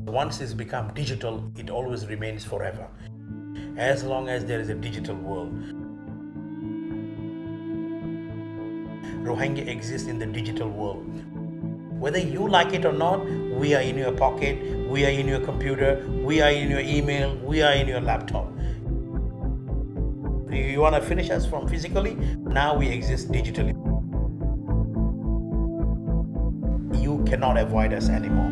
Once it's become digital, it always remains forever. As long as there is a digital world, Rohingya exists in the digital world. Whether you like it or not, we are in your pocket, we are in your computer, we are in your email, we are in your laptop. You want to finish us from physically? Now we exist digitally. You cannot avoid us anymore.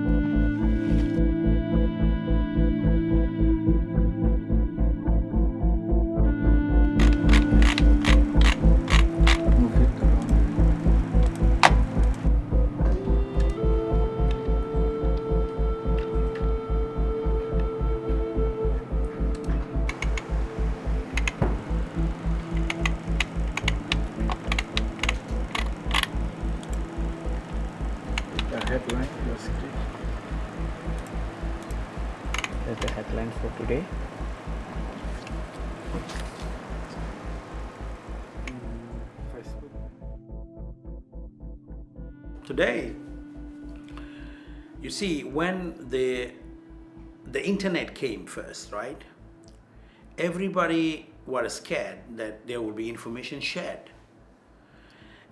Headline, your script. That's the headline for today. Facebook. Today, you see, when the internet came first, right? Everybody was scared that there will be information shared.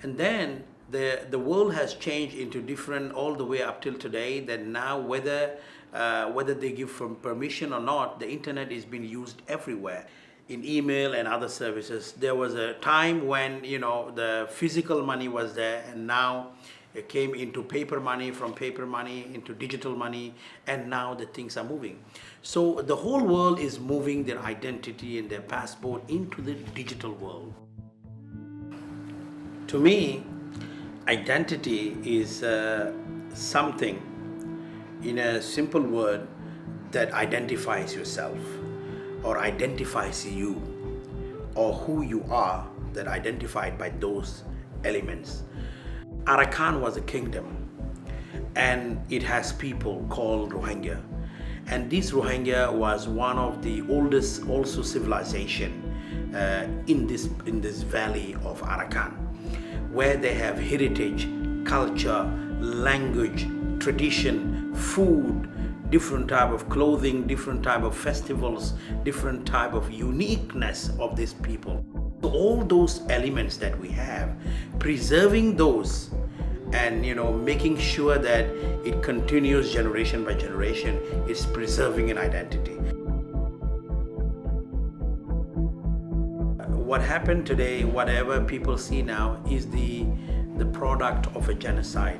And then the world has changed into different all the way up till today, that now whether they give permission or not, the internet is being used everywhere in email and other services. There was a time when the physical money was there, and now it came into paper money, from paper money into digital money, and now the things are moving. So the whole world is moving their identity and their passport into the digital world. To me, identity is something, in a simple word, that identifies yourself or identifies you, or who you are, that identified by those elements. Arakan was a kingdom, and it has people called Rohingya. And this Rohingya was one of the oldest also civilization in this valley of Arakan, where they have heritage, culture, language, tradition, food, different type of clothing, different type of festivals, different type of uniqueness of these people. So all those elements that we have, preserving those and making sure that it continues generation by generation, is preserving an identity. What happened today, whatever people see now, is the product of a genocide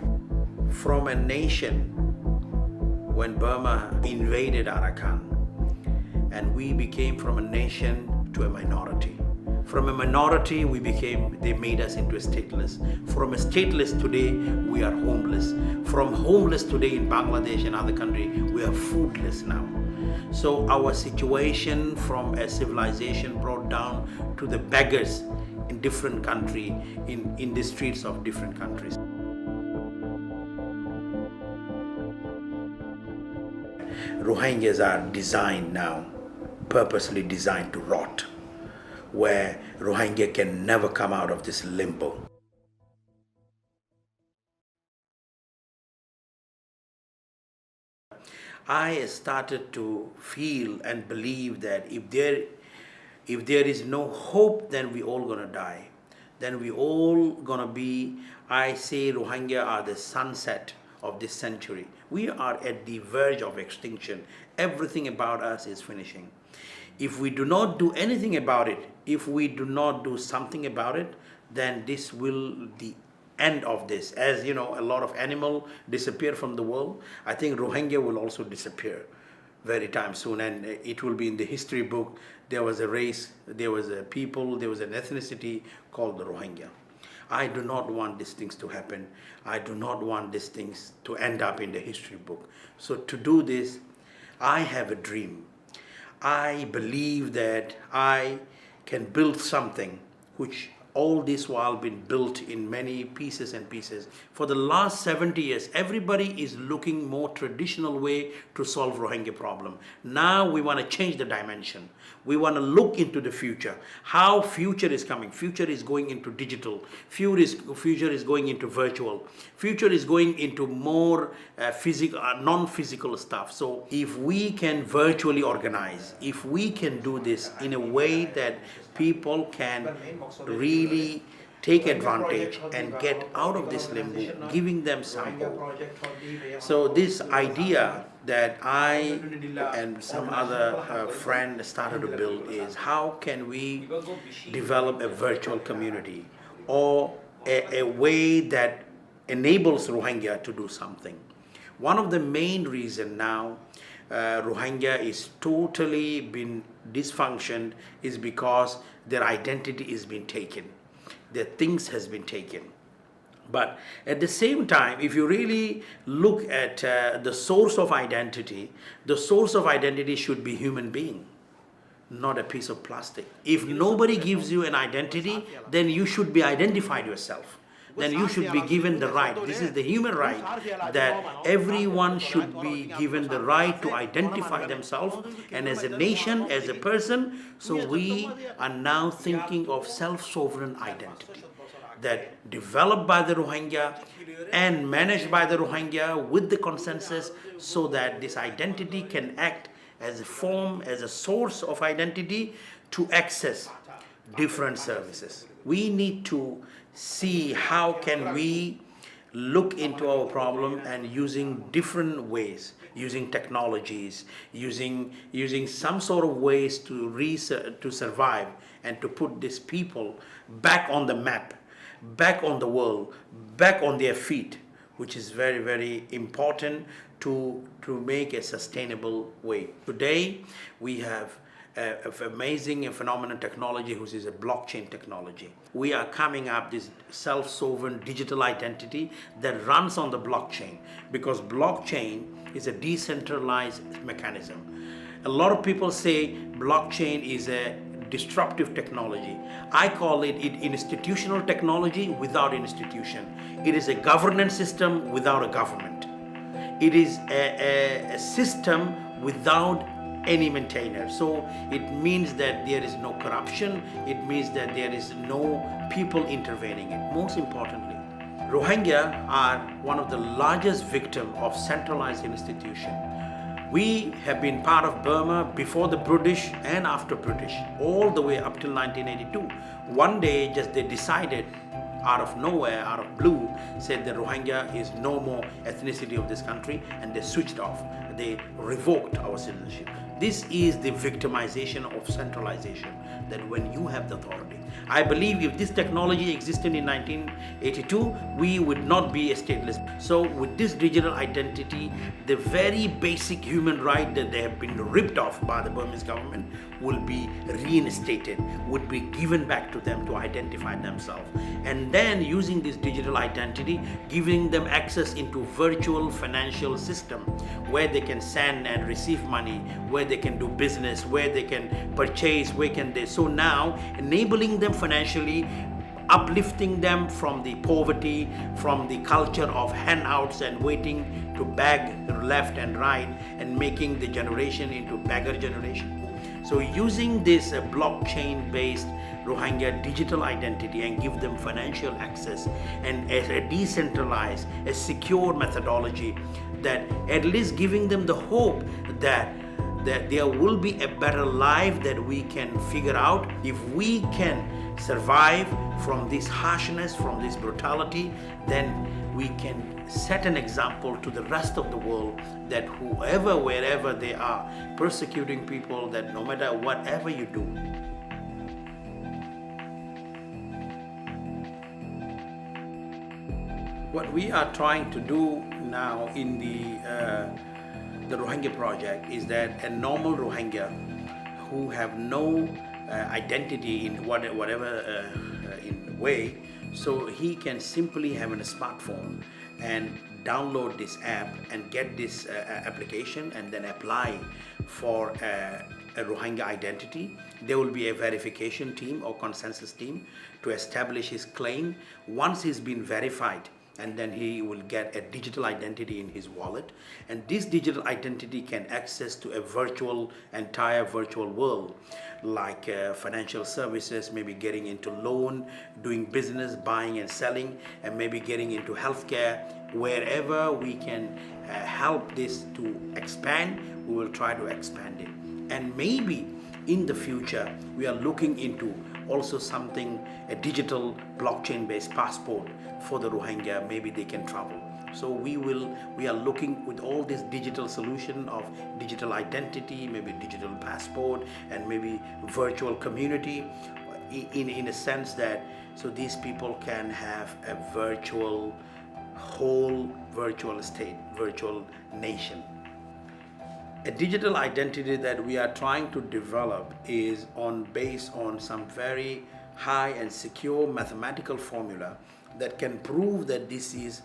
from a nation. When Burma invaded Arakan, and we became from a nation to a minority. From a minority, they made us into a stateless. From a stateless today, we are homeless. From homeless today in Bangladesh and other countries, we are foodless now. So our situation from a civilization brought down to the beggars in different countries, in the streets of different countries. Rohingyas are designed now, purposely designed to rot, where Rohingya can never come out of this limbo. I started to feel and believe that if there is no hope, then we all gonna die. Then we all gonna be, I say Rohingya are the sunset of this century. We are at the verge of extinction. Everything about us is finishing. If we do not do anything about it, if we do not do something about it, then this will the end of this. As a lot of animals disappear from the world, I think Rohingya will also disappear very time soon, and it will be in the history book. There was a race, there was a people, there was an ethnicity called the Rohingya. I do not want these things to happen. I do not want these things to end up in the history book. So to do this, I have a dream. I believe that I can build something which all this while been built in many pieces and pieces. For the last 70 years, everybody is looking more traditional way to solve Rohingya problem. Now we want to change the dimension. We want to look into the future. How future is coming. Future is going into digital. Future is going into virtual. Future is going into more physical, non-physical stuff. So if we can virtually organize, if we can do this in a way that people can really take advantage and get out of this limbo, giving them some hope. So this idea that I and some other friend started to build is how can we develop a virtual community or a way that enables Rohingya to do something. One of the main reasons now Rohingya is totally been dysfunctioned is because their identity is being taken. Their things has been taken. But at the same time, if you really look at the source of identity should be human being, not a piece of plastic. If nobody gives you an identity, then you should be identified yourself. Then you should be given the right. This is the human right that everyone should be given the right to identify themselves and as a nation, as a person. So we are now thinking of self-sovereign identity that developed by the Rohingya and managed by the Rohingya with the consensus so that this identity can act as a form, as a source of identity to access different services. We need to see how can we look into our problem and using different ways, using technologies, using some sort of ways to survive and to put these people back on the map, back on the world, back on their feet, which is very, very important to make a sustainable way. Today, we have an amazing and phenomenal technology, which is a blockchain technology. We are coming up this self-sovereign digital identity that runs on the blockchain because blockchain is a decentralized mechanism. A lot of people say blockchain is a disruptive technology. I call it institutional technology without institution. It is a governance system without a government. It is a system without any maintainer. So it means that there is no corruption. It means that there is no people intervening. Most importantly, Rohingya are one of the largest victims of centralized institution. We have been part of Burma before the British and after British, all the way up till 1982. One day, just they decided out of nowhere, out of blue, said that Rohingya is no more ethnicity of this country, and they switched off. They revoked our citizenship. This is the victimization of centralization, that when you have the authority. I believe if this technology existed in 1982, we would not be a stateless. So with this digital identity, the very basic human right that they have been ripped off by the Burmese government will be reinstated, would be given back to them to identify themselves. And then using this digital identity, giving them access into virtual financial system where they can send and receive money, where they can do business, where they can purchase, where can they. So now enabling them financially, uplifting them from the poverty, from the culture of handouts and waiting to beg left and right, and making the generation into beggar generation. So using this blockchain-based Rohingya digital identity and give them financial access and a decentralized, a secure methodology that at least giving them the hope that there will be a better life that we can figure out if we can survive from this harshness, from this brutality, then we can set an example to the rest of the world that whoever, wherever they are, persecuting people, that no matter whatever you do, what we are trying to do now in the Rohingya project is that a normal Rohingya who have no identity in whatever in way, so he can simply have a smartphone and download this app and get this application and then apply for a Rohingya identity. There will be a verification team or consensus team to establish his claim. Once he's been verified, and then he will get a digital identity in his wallet, and this digital identity can access to a entire virtual world, like financial services, maybe getting into loan, doing business, buying and selling, and maybe getting into healthcare. Wherever we can help this to expand, we will try to expand it. And maybe in the future we are looking into also something, a digital blockchain based passport for the Rohingya. Maybe they can travel. So we are looking with all this digital solution of digital identity, maybe digital passport, and maybe virtual community, in a sense that so these people can have a whole virtual state, virtual nation. A digital identity that we are trying to develop is based on some very high and secure mathematical formula that can prove that this is,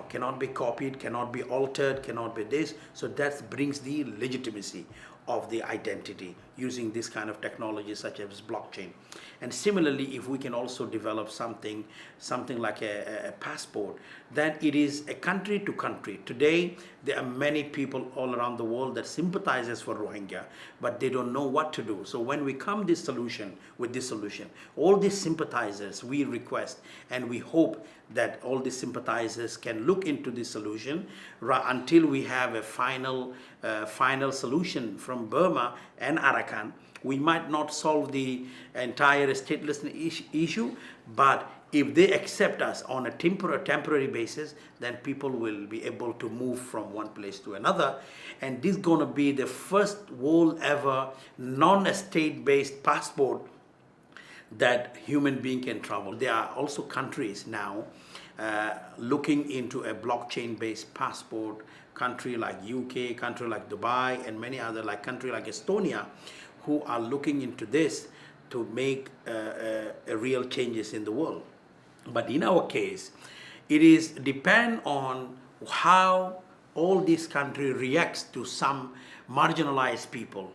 cannot be copied, cannot be altered, cannot be this. So that brings the legitimacy of the identity using this kind of technology such as blockchain. And similarly, if we can also develop something like a passport, then it is a country to country. Today, there are many people all around the world that sympathizes for Rohingya, but they don't know what to do. So when we come with this solution, all these sympathizers, we request and we hope that all these sympathizers can look into this solution until we have a final solution from Burma and Arakan. We might not solve the entire statelessness issue, but if they accept us on a temporary basis, then people will be able to move from one place to another. And this is going to be the first world ever non-state-based passport that human being can travel. There are also countries now looking into a blockchain-based passport, country like UK, country like Dubai, and many other country like Estonia, who are looking into this to make real changes in the world. But in our case, it is depend on how all this country reacts to some marginalized people.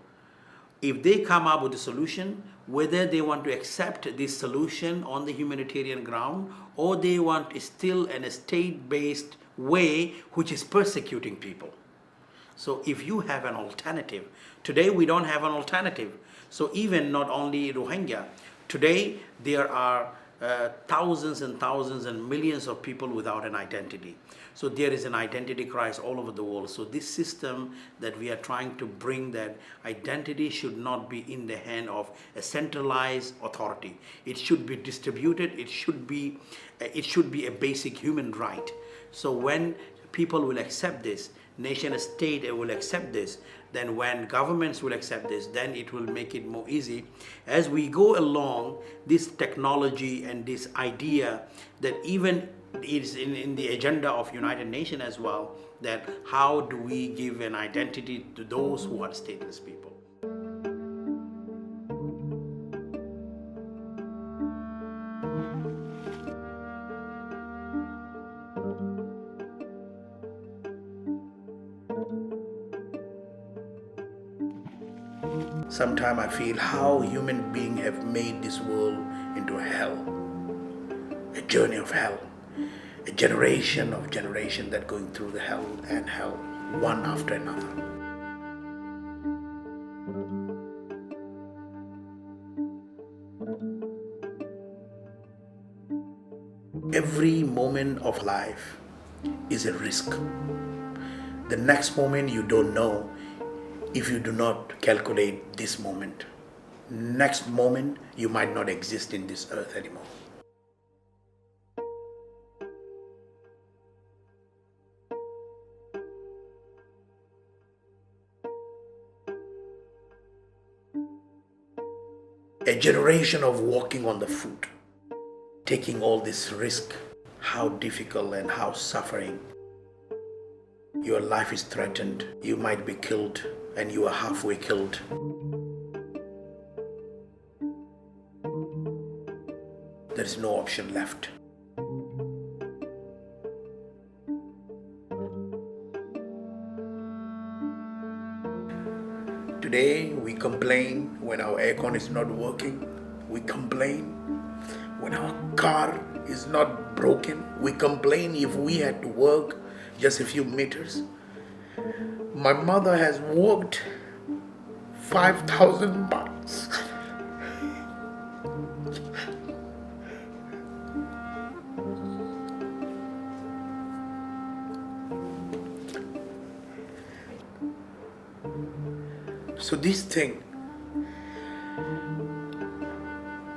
If they come up with a solution, whether they want to accept this solution on the humanitarian ground, or they want still a state-based way which is persecuting people. So if you have an alternative, today we don't have an alternative. So even not only Rohingya, today there are thousands and thousands and millions of people without an identity. So there is an identity crisis all over the world. So this system that we are trying to bring, that identity should not be in the hand of a centralized authority. It should be distributed. It should be a basic human right. So when people will accept this, nation state will accept this, then when governments will accept this, then it will make it more easy. As we go along, this technology and this idea that even is in the agenda of United Nations as well, that how do we give an identity to those who are stateless people. Sometimes I feel how human beings have made this world into a hell, a journey of hell, a generation of generation that going through the hell and hell, one after another. Every moment of life is a risk. The next moment you don't know if you do not calculate this moment. Next moment you might not exist in this earth anymore. A generation of walking on the foot, taking all this risk, how difficult and how suffering. Your life is threatened, you might be killed, and you are halfway killed. There is no option left. Today we complain when our aircon is not working. We complain when our car is not broken. We complain if we had to work just a few meters. My mother has walked 5,000 miles. So this thing,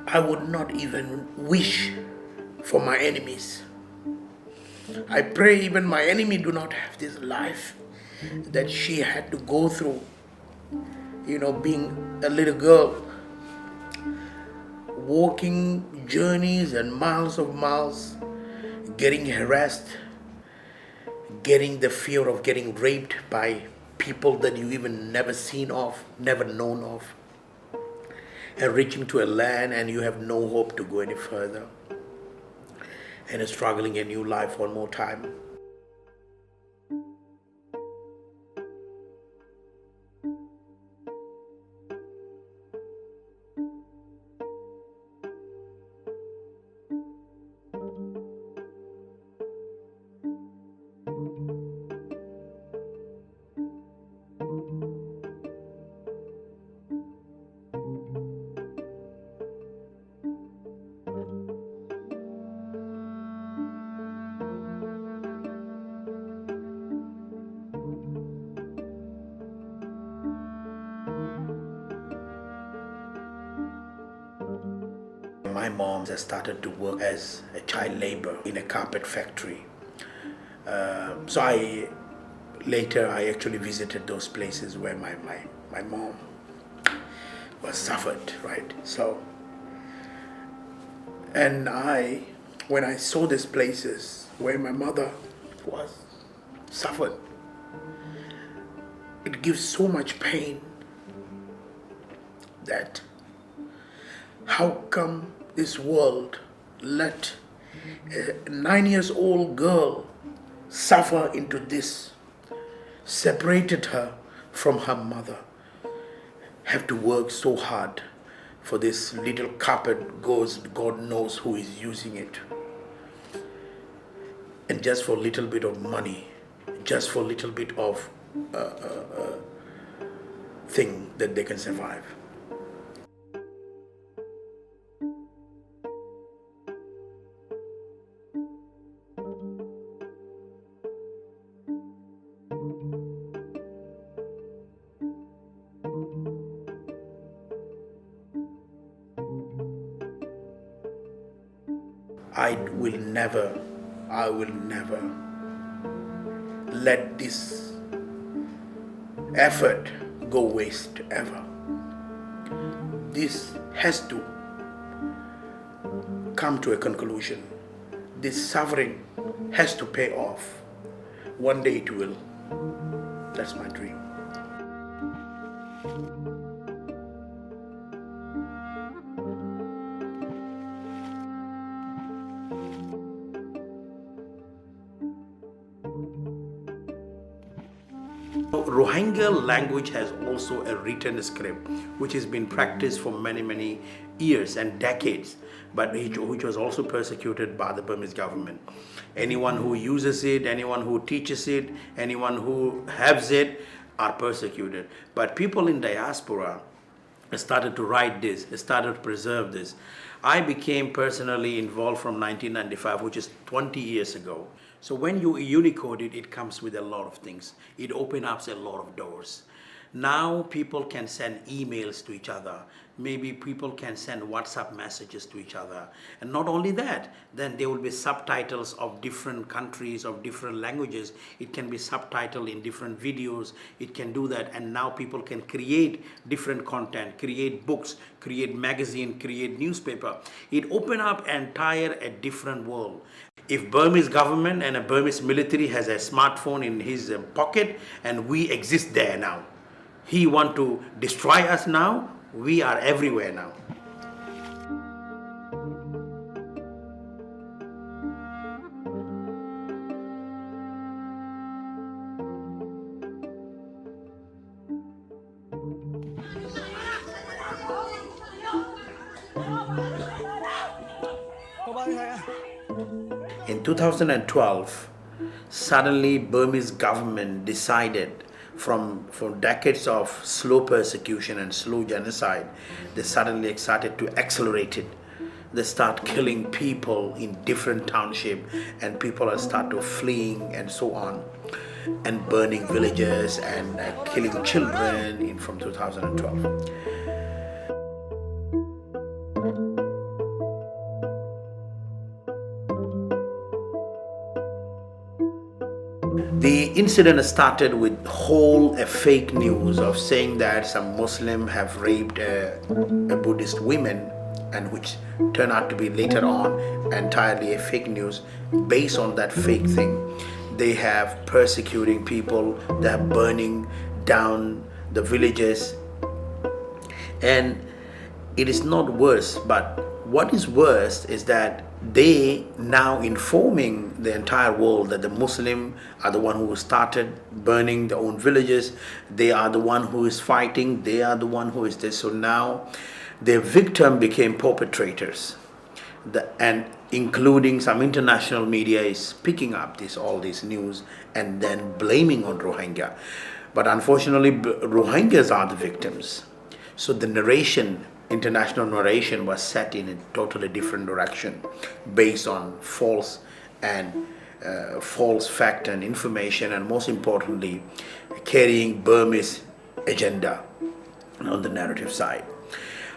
I would not even wish for my enemies. I pray even my enemy do not have this life that she had to go through, being a little girl, walking journeys and miles of miles, getting harassed, getting the fear of getting raped by people that you even never seen of, never known of, and reaching to a land and you have no hope to go any further, and struggling a new life one more time. My mom has started to work as a child labor in a carpet factory. So I actually visited those places where my mom was suffered, right? So, and when I saw these places where my mother was suffered, it gives so much pain that how come this world let a 9-year-old girl suffer into this, separated her from her mother, have to work so hard for this little carpet goes, God knows who is using it. And just for a little bit of money, just for a little bit of thing that they can survive. I will never let this effort go waste ever. This has to come to a conclusion. This suffering has to pay off. One day it will. That's my dream. Rohingya language has also a written script which has been practiced for many years and decades, but which was also persecuted by the Burmese government. Anyone who uses it, anyone who teaches it, anyone who has it are persecuted. But people in diaspora started to write this, started to preserve this. I became personally involved from 1995, which is 20 years ago. So when you Unicode it, it comes with a lot of things. It opens up a lot of doors. Now people can send emails to each other. Maybe people can send WhatsApp messages to each other. And not only that, then there will be subtitles of different countries, of different languages. It can be subtitled in different videos. It can do that. And now people can create different content, create books, create magazine, create newspaper. It opened up a different world. If Burmese government and a Burmese military has a smartphone in his pocket and we exist there now, he want to destroy us now, we are everywhere now. In 2012, suddenly Burmese government decided from decades of slow persecution and slow genocide, they suddenly started to accelerate it. They start killing people in different township, and people are start to fleeing and so on, and burning villages and killing children in from 2012. The incident started with whole a fake news of saying that some Muslim have raped a Buddhist woman, and which turned out to be later on entirely a fake news. Based on that fake thing, they have persecuting people, they are burning down the villages, and it is not worse, but what is worse is that they now informing the entire world that the Muslim are the one who started burning their own villages, they are the one who is fighting, they are the one who is this. So now their victim became perpetrators, and including some international media is picking up all this news and then blaming on Rohingya. But unfortunately, Rohingyas are the victims. So the narration, international narration, was set in a totally different direction based on false fact and information, and most importantly, carrying Burmese agenda on the narrative side.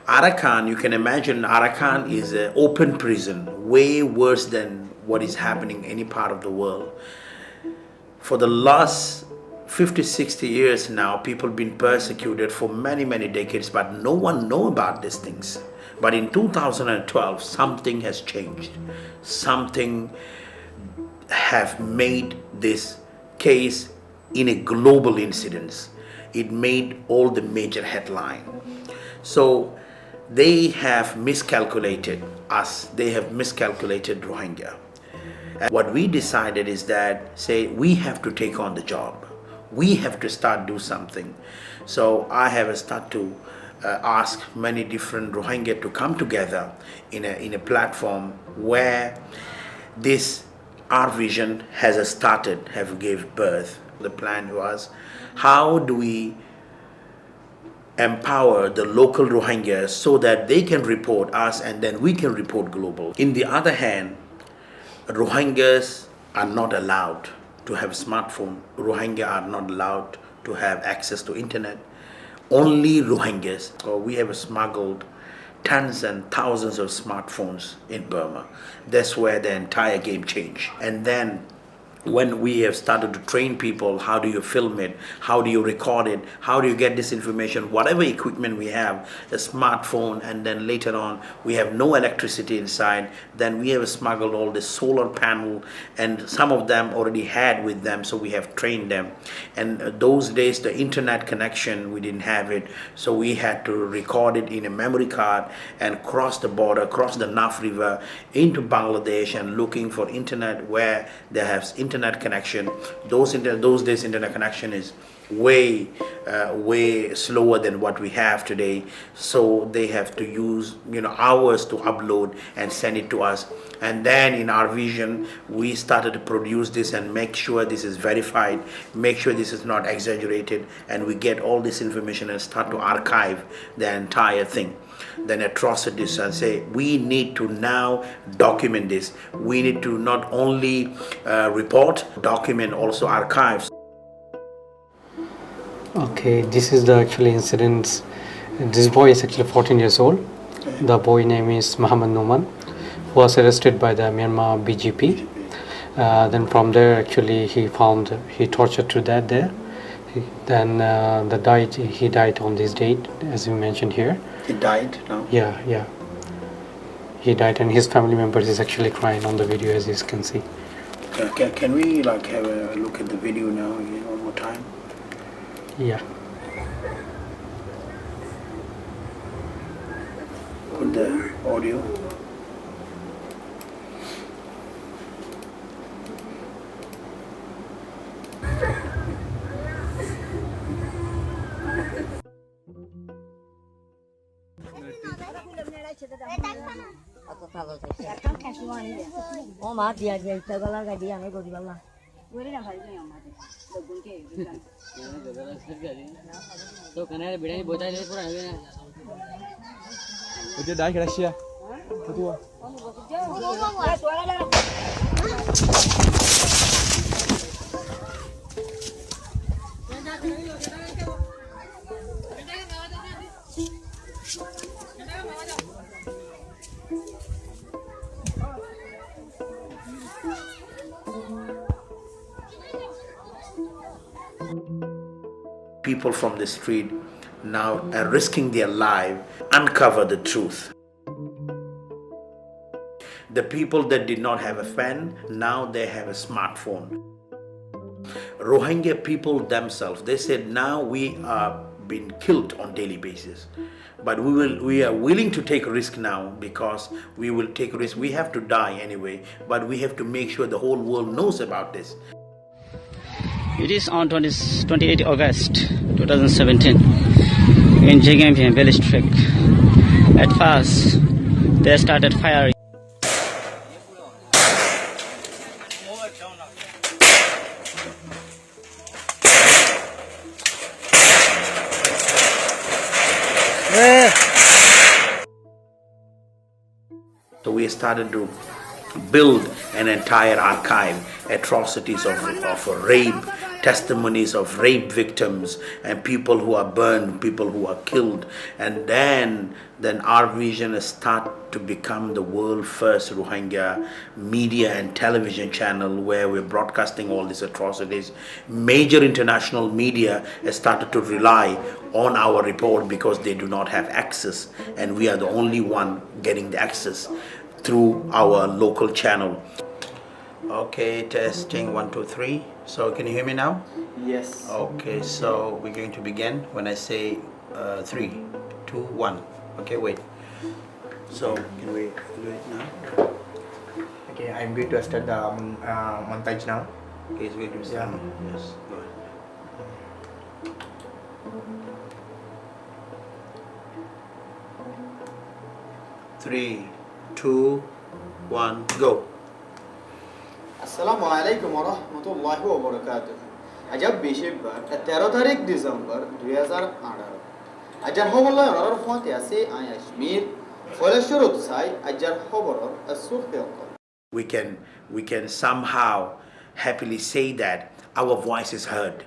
Arakan, you can imagine, Arakan is an open prison, way worse than what is happening in any part of the world. For the last 50, 60 years now, people have been persecuted for many, many decades, but no one know about these things. But in 2012, something has changed. Something have made this case in a global incident. It made all the major headline. So they have miscalculated us. They have miscalculated Rohingya. And what we decided is that, say, we have to take on the job. We have to start do something. So I have started to ask many different Rohingya to come together in a platform where this our vision has started, have gave birth. The plan was, how do we empower the local Rohingyas so that they can report us and then we can report global. In the other hand, Rohingyas are not allowed to have smartphone. Rohingya are not allowed to have access to internet. Only Rohingyas. So we have smuggled tons and thousands of smartphones in Burma. That's where the entire game changed. And then when we have started to train people, how do you film it, how do you record it, how do you get this information, whatever equipment we have, a smartphone, and then later on we have no electricity inside, then we have smuggled all the solar panel, and some of them already had with them, so we have trained them. And those days the internet connection, we didn't have it, so we had to record it in a memory card and cross the border, cross the Naf River into Bangladesh and looking for internet where they have internet connection. Those days internet connection is way slower than what we have today, so they have to use hours to upload and send it to us. And then in our vision we started to produce this and make sure this is verified, make sure this is not exaggerated, and we get all this information and start to archive the entire thing, then atrocities, and say we need to now document this. We need to not only report, document, also archive. Okay, this is the actually incident. This boy is actually 14 years old. The boy name is Muhammad Numan, was arrested by the Myanmar BGP. Then from there actually he tortured to death there. He died on this date, as we mentioned here. He died now? Yeah. He died, and his family members is actually crying on the video, as you can see. Can we have a look at the video now one more time? Yeah. Put the audio. ও মা দিয়া দিয়া ইচ্ছা গলার গাড়ি আমি করি বললাম তো কানে বিড়াই বোঝাই দিয়ে পুরো হবে না ওই যে ডাক রাশিয়া তুই People from the street now are risking their life, uncover the truth. The people that did not have a fan, now they have a smartphone. Rohingya people themselves, they said now we are being killed on daily basis. But we are willing to take risk now because we will take risk. We have to die anyway, but we have to make sure the whole world knows about this. It is on 28 August 2017 in Jigampian village trick. At first, they started firing. So we started to build an entire archive, atrocities of rape, testimonies of rape victims and people who are burned, people who are killed. And then our vision is start to become the world first Rohingya media and television channel where we're broadcasting all these atrocities. Major international media has started to rely on our report because they do not have access, and we are the only one getting the access through our local channel. Okay, testing 1 2 3. So can you hear me now? yes Okay, so we're going to begin when I say 3 2 1. Okay, wait. So can we do it now? Okay, I'm going to start the montage now. Okay, it's going to start. Yes, go ahead. 3 2 1 go. আসসালামু আলাইকুম ওয়া রাহমাতুল্লাহি ওয়া বারাকাতুহু আজ 13 তারিখ December 2018 আজ হবল অনর ফতে আছে আয়াশমির ফলেশ্বরত সাই আজার খবর আসুফিয়ত We can somehow happily say that our voice is heard.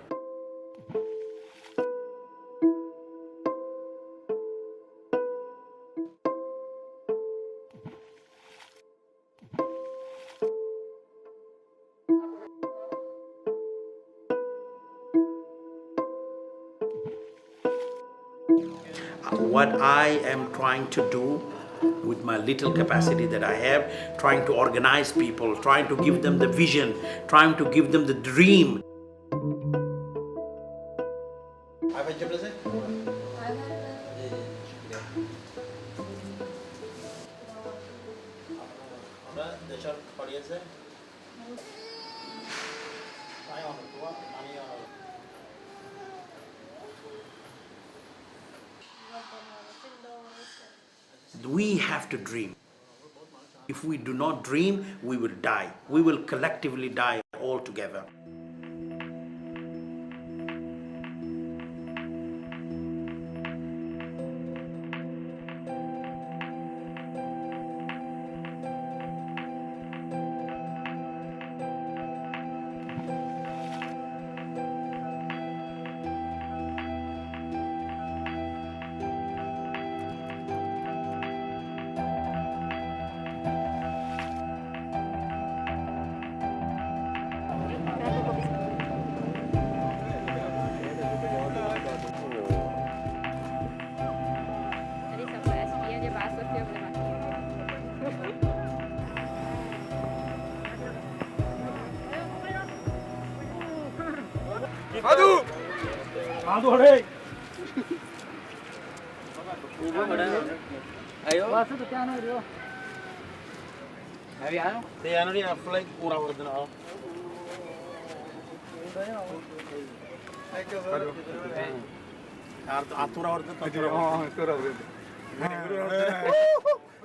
What I am trying to do with my little capacity that I have, trying to organize people, trying to give them the vision, trying to give them the dream. We have to dream. If we do not dream, we will die. We will collectively die altogether.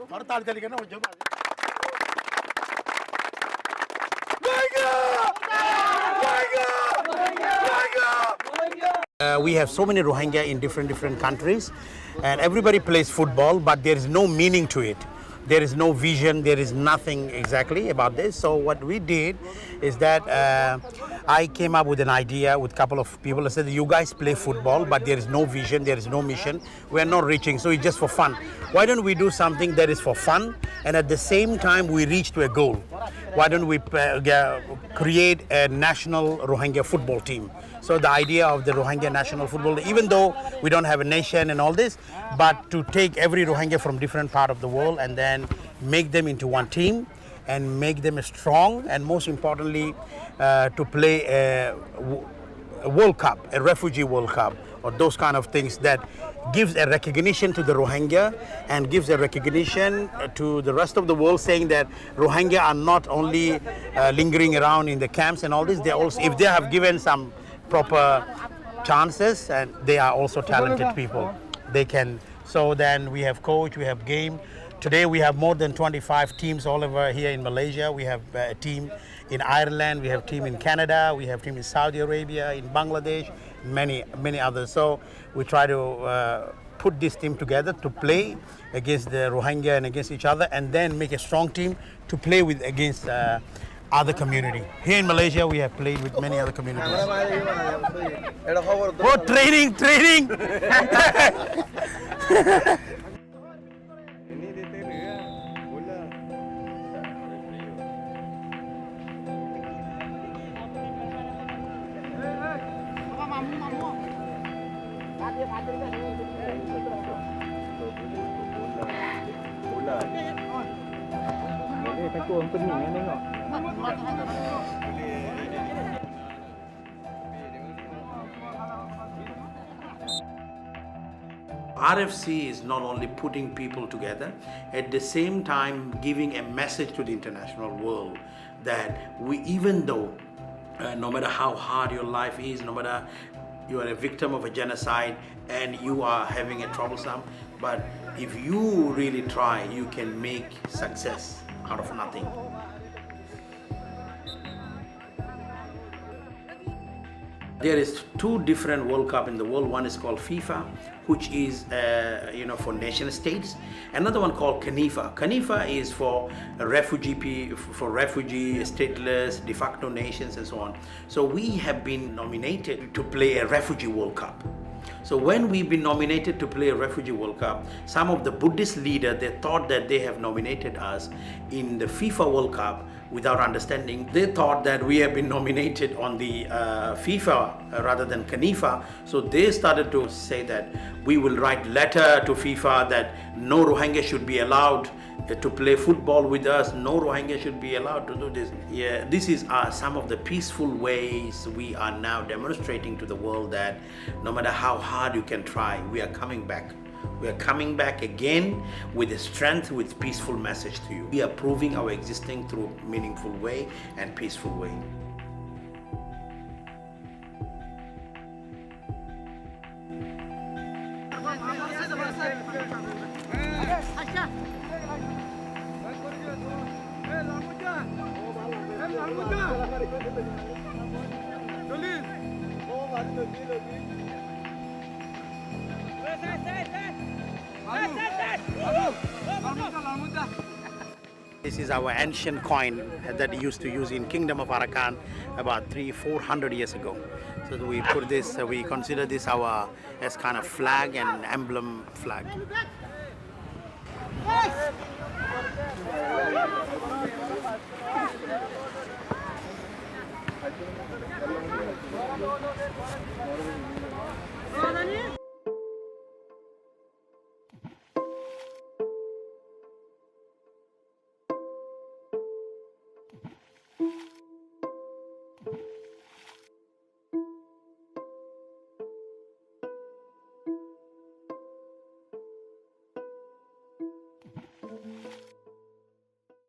We have so many Rohingya in different countries, and everybody plays football, but there is no meaning to it. There is no vision. There is nothing exactly about this. So what we did is that I came up with an idea with a couple of people. I said, "You guys play football, but there is no vision. There is no mission. We are not reaching. So it's just for fun. Why don't we do something that is for fun, and at the same time we reach to a goal? Why don't we create a national Rohingya football team?" So the idea of the Rohingya national football, even though we don't have a nation and all this, but to take every Rohingya from different part of the world and then make them into one team and make them strong, and most importantly, to play a World Cup, a refugee World Cup, or those kind of things that gives a recognition to the Rohingya and gives a recognition to the rest of the world, saying that Rohingya are not only lingering around in the camps and all this, they also, if they have given some proper chances, and they are also talented people, they can. So then we have coach, we have game. Today we have more than 25 teams all over here in Malaysia. We have a team in Ireland, we have a team in Canada, we have a team in Saudi Arabia, in Bangladesh, many others. So we try to put this team together to play against the Rohingya and against each other, and then make a strong team to play with against other community. Here in Malaysia, we have played with many other communities. Oh, training! RFC is not only putting people together, at the same time giving a message to the international world that we, even though no matter how hard your life is, no matter you are a victim of a genocide and you are having a troublesome, but if you really try, you can make success out of nothing. There is two different World Cup in the world. One is called FIFA, which is for nation states. Another one called CANIFA. CANIFA is for refugee, stateless, de facto nations, and so on. So we have been nominated to play a refugee World Cup. So when we've been nominated to play a refugee World Cup, some of the Buddhist leaders, they thought that they have nominated us in the FIFA World Cup without understanding. They thought that we have been nominated on the FIFA rather than CANIFA. So they started to say that we will write letter to FIFA that no Rohingya should be allowed to play football with us, no Rohingya should be allowed to do this. Yeah, this is some of the peaceful ways we are now demonstrating to the world that no matter how hard you can try, we are coming back. We are coming back again with a strength, with peaceful message to you. We are proving our existing through meaningful way and peaceful way. This is our ancient coin that used to use in Kingdom of Arakan about 300-400 years ago. So we put this, we consider this our as kind of flag and emblem flag.